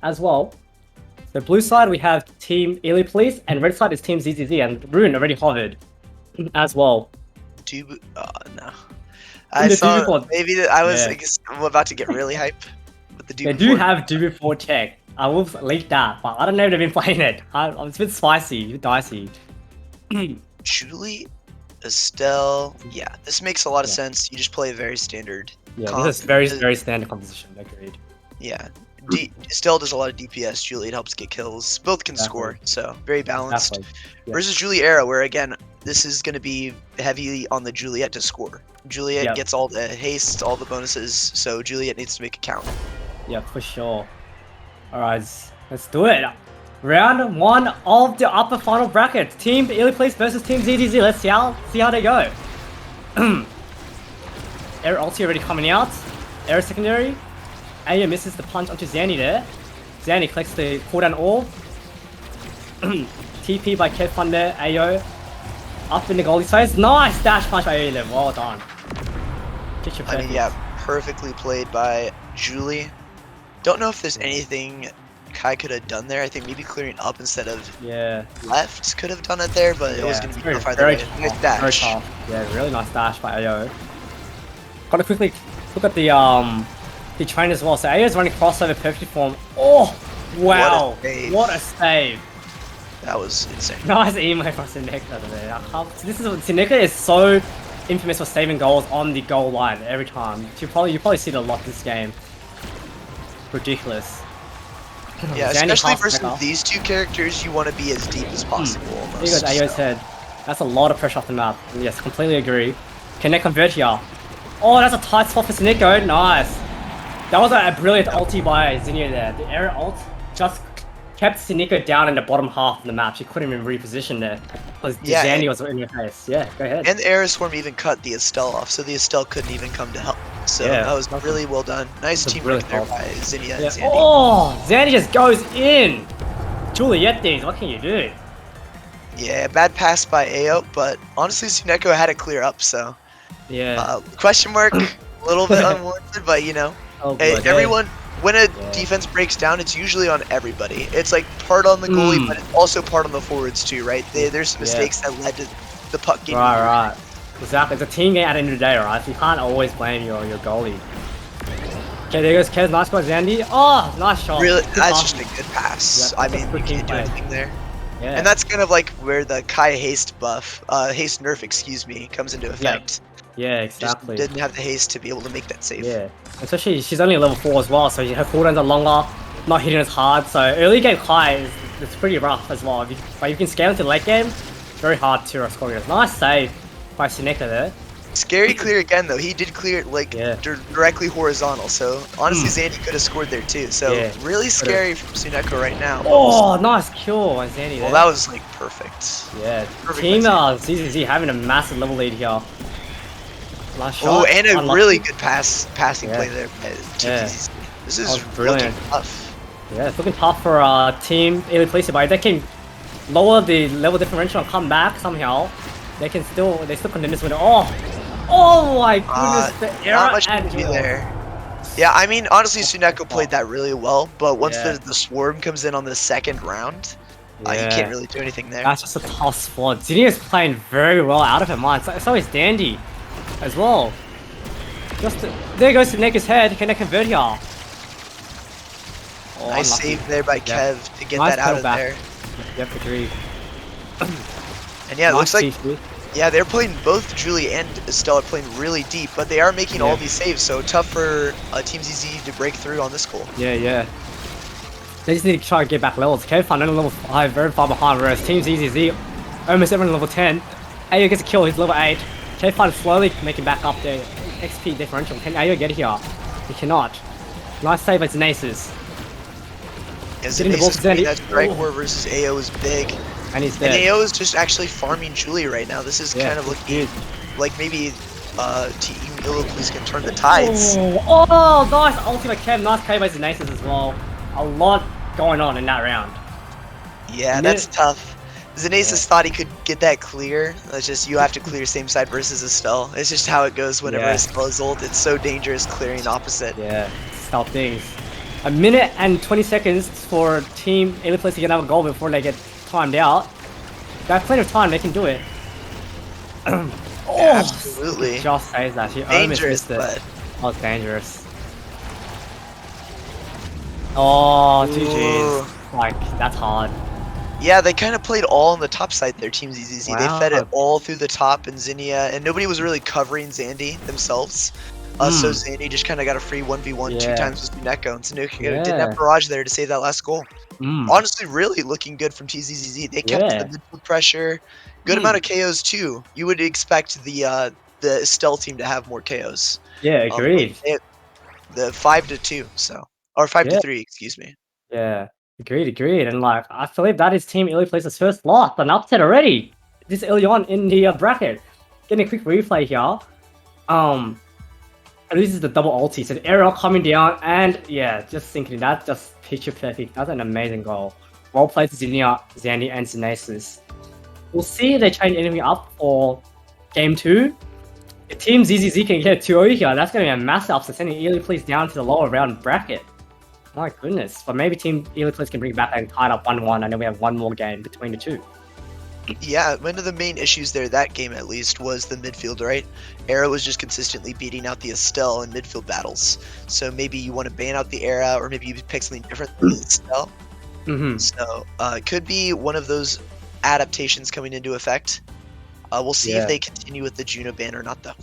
as well. The blue side we have Team Elo Police, and red side is Team ZZZ, and Rune already hovered as well. No. I The saw DB4, maybe I was yeah. I guess, about to get really hype with the They DB4. do have DB4 tech. I will leak that, but I don't know if they've been playing it. It's a bit spicy, a bit dicey. Julie, Estelle. Yeah, this makes a lot of Yeah. sense. You just play a very standard. Yeah, comp. this is very standard composition. Agreed. Yeah. Estelle does a lot of DPS. Juliet helps get kills. Both can score, so very balanced. Exactly. Yeah. Versus Juliera, where again, this is going to be heavily on the Juliet to score. Juliet gets all the haste, all the bonuses, so Juliet needs to make a count. Yeah, for sure. Alright, let's do it. Round 1 of the upper final bracket. Team Elo Police versus Team ZZZ. Let's see how they go. Air ulti already coming out. Air secondary. Aaiyo misses the punch onto Zanny there. Zanny collects the cooldown orb. TP by Kevfun there. Aaiyo up in the goalie space. Nice dash punch by Aaiyo there. Well done. I mean, yeah, perfectly played by Julie. Don't know if there's anything Kai could have done there. I think maybe clearing up instead of left could have done it there, but it was going to be tough either way. Nice dash. Yeah, really nice dash by Aaiyo. Gotta quickly look at the train as well. So Aio's running crossover perfect form. Oh, wow! What a save! That was insane. Nice emo from tsuneko there. tsuneko is so infamous for saving goals on the goal line every time. You probably see it a lot this game. Ridiculous. Yeah, especially versus these two characters, you want to be as deep as possible. Almost. Here goes Aio's head. That's a lot of pressure off the map. Yes, completely agree. Can they convert here? Oh, that's a tight spot for tsuneko. Nice. That was a brilliant ulti by ZINNIAAA there. The air ult just kept tsuneko down in the bottom half of the map. She couldn't even reposition there because Zanny was in your face. Yeah, go ahead. And the air swarm even cut the Estelle off, so the Estelle couldn't even come to help. So that was really well done. Nice teamwork there by ZINNIAAA and Zanny. Oh, Zanny just goes in. Juliet things, what can you do? Yeah, bad pass by Aaiyo, but honestly tsuneko had it clear up, so. Yeah. Question mark, a little bit unwarranted, but you know. Everyone, when a defense breaks down, it's usually on everybody. It's like part on the goalie, but it's also part on the forwards too, right? There's mistakes that led to the puck getting. Right. Exactly. It's a team game at the end of the day, right? So you can't always blame your goalie. Okay, there goes Kez. Nice by Zandy. Oh, nice shot. Really, that's just a good pass. I mean, you can't do anything there. Yeah. And that's kind of like where the Kai haste buff, haste nerf, excuse me, comes into effect. Yeah, exactly. Just didn't have the haste to be able to make that save. Yeah, especially she's only a level 4 as well, so her cooldowns are longer, not hitting as hard. So early game Kai it's pretty rough as well. But you can scale into the late game, it's very hard to score it. Nice save by tsuneko there. Scary clear again though. He did clear it like directly horizontal. So honestly, Zandy could have scored there too. So really scary from tsuneko right now. Oh, nice kill by Zandy. Well, that was like perfect. Yeah, Team ZZZ having a massive level lead here. Oh, and a really good passing play there. This is brilliant. Tough. Yeah, it's looking tough for Team Elo Police, but if they can lower the level differential and come back somehow, they still continue this winner. Oh my goodness, the error not much to do there. Yeah, I mean honestly, tsuneko played that really well, but once the swarm comes in on the second round, you can't really do anything there. That's just a tough spot. ZINNIAAA's playing very well out of her mind. So is Dandy as well. There goes tsuneko's head. Can they convert here? Nice save there by Kev to get that out of there. Yep, agreed. And yeah, it looks like they're playing both Julie and Estelle are playing really deep, but they are making all these saves, so tough for Team ZZ to break through on this goal. Yeah. They just need to try to get back levels. Kevfun only level 5, very far behind, whereas Team ZZZ almost everyone level 10. Aaiyo gets a kill, he's level 8. Kevfun slowly making back up the XP differential. Can Aaiyo get here? He cannot. Nice save by Zenasis. Yeah, Zenasis, that strike war versus Aaiyo is big. And he's dead. And Aaiyo is just actually farming Julie right now. This is kind of looking like maybe Team Elo Police can turn the tides. Oh, nice ultimate Kev. Nice K by Zenasis as well. A lot going on in that round. Yeah, that's tough. Zenasis thought he could get that clear. It's just you have to clear same side versus Estelle. It's just how it goes whenever Estelle is ult. It's so dangerous clearing opposite. Yeah, stealth things. A minute and 20 seconds for Team Elo Police to get another goal before they get timed out. They have plenty of time, they can do it. Absolutely. Just saves that. She almost missed it. That was dangerous. Oh, GG's. Like, that's hard. Yeah, they kind of played all on the top side there, Team ZZZ. Wow. They fed it all through the top and ZINNIAAA, and nobody was really covering Zandy themselves. So Zandy just kind of got a free 1v1 2 times with tsuneko, and tsuneko didn't have barrage there to save that last goal. Honestly, really looking good from TZZZ. They kept the midfield pressure, good amount of KOs too. You would expect the Estelle team to have more KOs. Yeah, agreed. The 5-2, so or 5-3, excuse me. Yeah, agreed. And like, I believe that is Team Elo Police's first loss, an upset already. This early on in the bracket. Getting a quick replay here. This is the double ulti, so the aerial coming down, and yeah, just thinking that just picture perfect. That's an amazing goal. Well played to ZINNIAAA, Zandy, and Zenasis. We'll see if they change anything up for game 2. If Team ZZZ can get a 2-0 here, that's going to be a massive upset, sending Elo Police down to the lower round bracket. My goodness. But maybe Team Elo Police can bring it back and tie it up 1-1, and then we have one more game between the two. Yeah, one of the main issues there, that game at least, was the midfield, right? Aaiyo was just consistently beating out the Estelle in midfield battles. So maybe you want to ban out the Aaiyo, or maybe you pick something different than the Estelle. So it could be one of those adaptations coming into effect. We'll see if they continue with the Juno ban or not, though.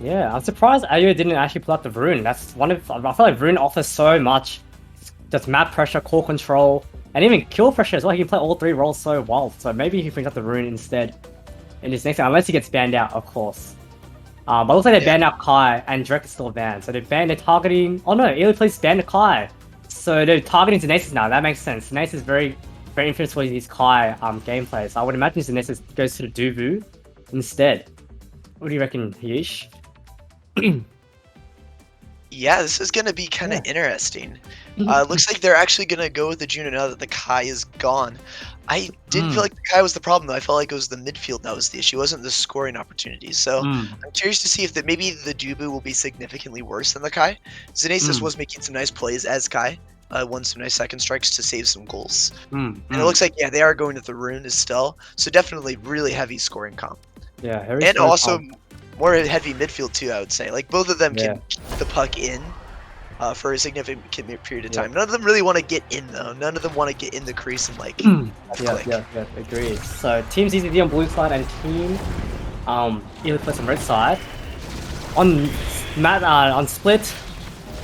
Yeah, I'm surprised Aaiyo didn't actually pull out the Rune. That's one of, I feel like Rune offers so much. Just map pressure, core control, and even kill pressure as well. He can play all 3 roles so well. So maybe he brings up the Rune instead in this next game, unless he gets banned out, of course. But it looks like they banned out Kai, and Drake is still banned. So they're targeting. Oh no, Elo Police banned Kai. So they're targeting Zenasis now. That makes sense. Zenasis is very influenced with his Kai gameplay. So I would imagine Zenasis goes to the Duvu instead. What do you reckon, Yeesh? Yeah, this is going to be kind of interesting. Looks like they're actually going to go with the Juno now that the Kai is gone. I didn't feel like the Kai was the problem, though. I felt like it was the midfield that was the issue. It wasn't the scoring opportunities. So I'm curious to see if maybe the Dubu will be significantly worse than the Kai. Zenasis was making some nice plays as Kai. Won some nice second strikes to save some goals. And it looks like, they are going with the Rune Estelle. So definitely really heavy scoring comp. Yeah, and also more heavy midfield too, I would say. Like both of them can keep the puck in for a significant period of time. None of them really want to get in though. None of them want to get in the crease and like agreed. So Team ZZZ on blue side and Team Elo Police on red side. On split,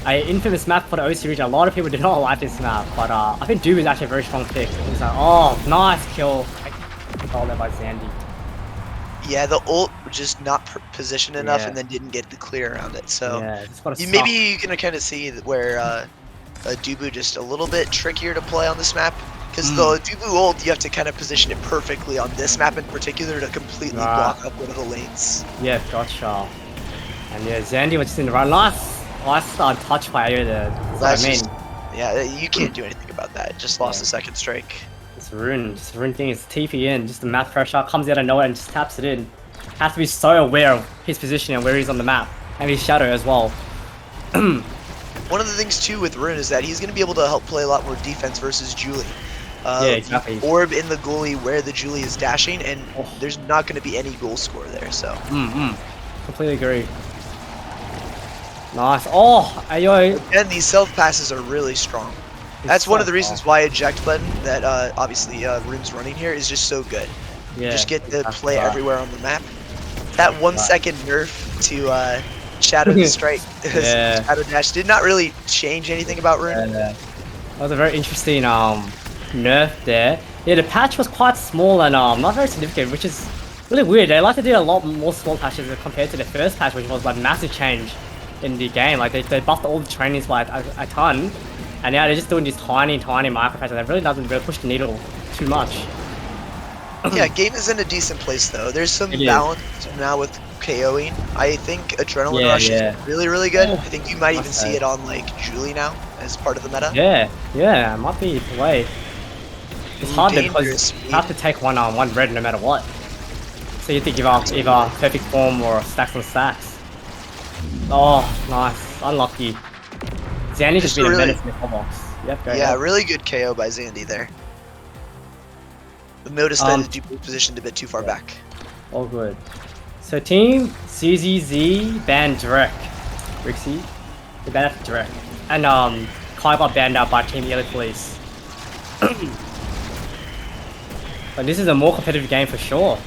an infamous map for the OCE region. A lot of people did not like this map, but I think Doom is actually a very strong pick. It's like, oh, nice kill. All there by Zandy. Yeah, the ult just not positioned enough and then didn't get the clear around it. So maybe you can kind of see where Dubu just a little bit trickier to play on this map. Because the Dubu ult, you have to kind of position it perfectly on this map in particular to completely block up one of the lanes. Yeah, gotcha. And yeah, Zandy was just in the run. Nice touch by Aaiyo there. That's what I mean. Yeah, you can't do anything about that. Just lost the second strike. This Rune thing is TP in, just the map pressure comes out of nowhere and just taps it in. Has to be so aware of his position and where he's on the map, and his shadow as well. One of the things too with Rune is that he's going to be able to help play a lot more defense versus Julie. Yeah, exactly. Orb in the goalie where the Julie is dashing, and there's not going to be any goal score there. So. Completely agree. Nice. Oh, Aaiyo. And these self passes are really strong. That's one of the reasons why eject button that obviously Rune's running here is just so good. Yeah, just get to play everywhere on the map. That 1 second nerf to Shadow the Strike, Shadow Dash did not really change anything about Rune. That was a very interesting nerf there. Yeah, the patch was quite small and not very significant, which is really weird. They like to do a lot more small patches compared to the first patch, which was like massive change in the game. Like they buffed all the trainings by a ton. And now they're just doing these tiny micro patches that really doesn't push the needle too much. Yeah, game is in a decent place though. There's some balance now with KOing. I think Adrenaline Rush is really good. I think you might even see it on like Julie now as part of the meta. Yeah, it might be the way. It's hard because you have to take one red no matter what. So you have to give up either perfect form or stacks on stacks. Oh, nice. Unlucky. Zandy just being a menace in the box. Yep, go ahead. Really good KO by Zandy there. Noticed that the positioned a bit too far back. All good. So team ZZZ banned Direct. Rixie, they banned out Direct. And Kai got banned out by Team Elo Police. But this is a more competitive game for sure.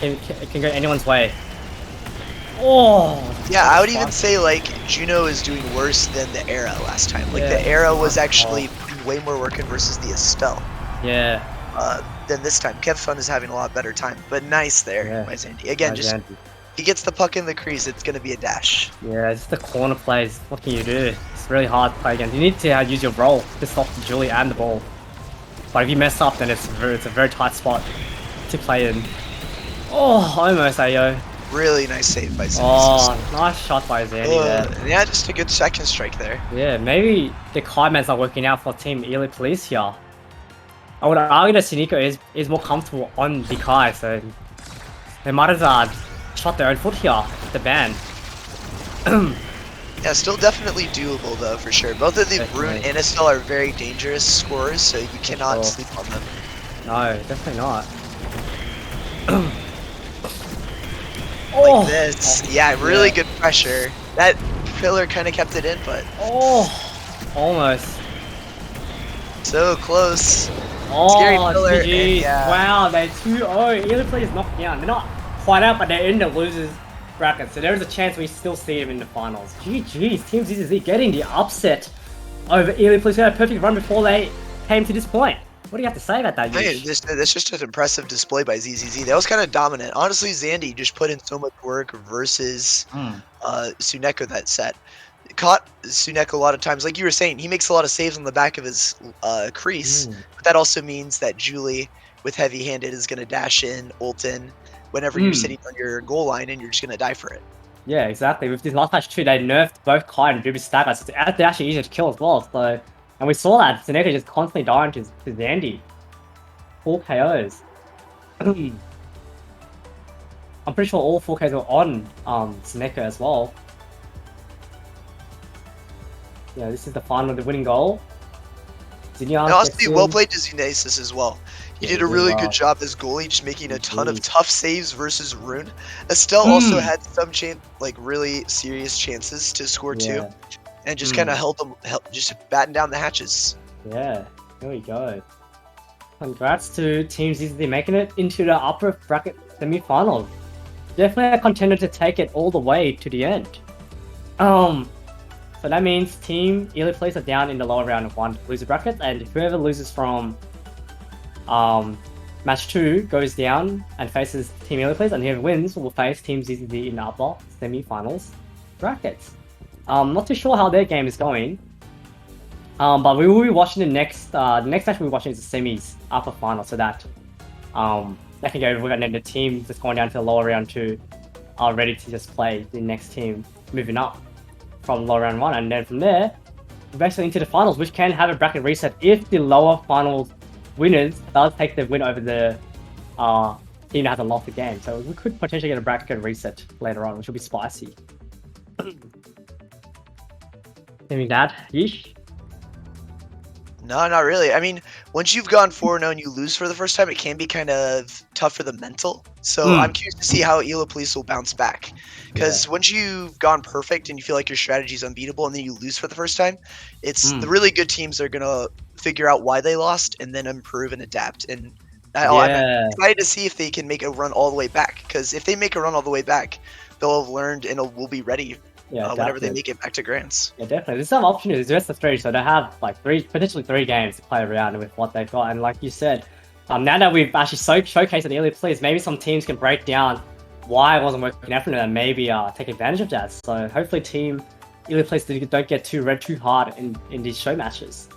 It can go anyone's way. Oh! Yeah, I would even say like Juno is doing worse than the Era last time. Like the Era was actually putting way more work in versus the Estelle. Yeah. Than this time. Kevfun is having a lot better time. But nice there by Zandy. Again, just he gets the puck in the crease, it's gonna be a dash. Yeah, it's the corner plays. What can you do? It's really hard to play against. You need to use your roll to stop Julie and the ball. But if you mess up, then it's a very tight spot to play in. Oh, almost Aaiyo. Really nice save by Zenasis. Oh, nice shot by Zandy there. Yeah, just a good second strike there. Yeah, maybe the Kaiman's not working out for Team Elo Police here. I would argue that tsuneko is more comfortable on the Kai, so they might have shot their own foot here with the ban. Yeah, still definitely doable though, for sure. Both of the Rune and Estelle are very dangerous scorers, so you cannot sleep on them. No, definitely not. Like this. Yeah, really good pressure. That pillar kind of kept it in, but... almost. So close. Scary pillar. And, wow, they're 2-0. Elo Police is knocked down. They're not quite out, but they're in the losers bracket, so there is a chance we still see them in the finals. GG's, Team ZZZ getting the upset over Elo Police. They had a perfect run before they came to this point. What do you have to say about that? This just an impressive display by ZZZ. That was kind of dominant. Honestly, Zandy just put in so much work versus tsuneko that set. Caught tsuneko a lot of times. Like you were saying, he makes a lot of saves on the back of his crease. But that also means that Julie, with heavy-handed, is going to dash in, ult in, whenever you're sitting on your goal line and you're just going to die for it. Yeah, exactly. With this last match too, they nerfed both Kai and Ruby staggers. So they're actually easier to kill as well. So, and we saw that tsuneko just constantly dying to Zandy. 4 KOs. I'm pretty sure all 4 KOs were on tsuneko as well. Yeah, this is the final, the winning goal. ZINNIAAA. Honestly, well played to Zenasis as well. He did a really good job as goalie, just making a ton of tough saves versus Rune. Estelle also had some really serious chances to score too, and just kind of helped them, just batten down the hatches. Yeah, there we go. Congrats to Team ZZZ making it into the upper bracket semi-finals. Definitely a contender to take it all the way to the end. So that means Team Elo Police are down in the lower round of 1 loser bracket, and whoever loses from match 2 goes down and faces Team Elo Police, and whoever wins will face Team ZZZ in the upper semi-finals brackets. Not too sure how their game is going, but we will be watching the next match we'll be watching is the semis upper final, so that they can go. And then the team that's going down to the lower round 2 are ready to just play the next team moving up from lower round 1, and then from there we're basically into the finals, which can have a bracket reset if the lower finals winners does take the win over the team that hasn't lost the game. So we could potentially get a bracket reset later on, which will be spicy. Anything to add? Yeesh? No, not really. I mean, once you've gone 4-0 and you lose for the first time, it can be kind of tough for the mental. So I'm curious to see how Elo Police will bounce back. Because once you've gone perfect and you feel like your strategy is unbeatable and then you lose for the first time, it's the really good teams that are going to figure out why they lost and then improve and adapt. And I'm excited to see if they can make a run all the way back. Because if they make a run all the way back, they'll have learned and will be ready whenever they make it back to Grands. Yeah, definitely. There's some opportunities. It's best of 3, so they have like potentially 3 games to play around with what they've got. And like you said, now that we've actually showcased the Elo Police, maybe some teams can break down why it wasn't working out for them and maybe take advantage of that. So hopefully Team Elo Police don't get too hard in these show matches.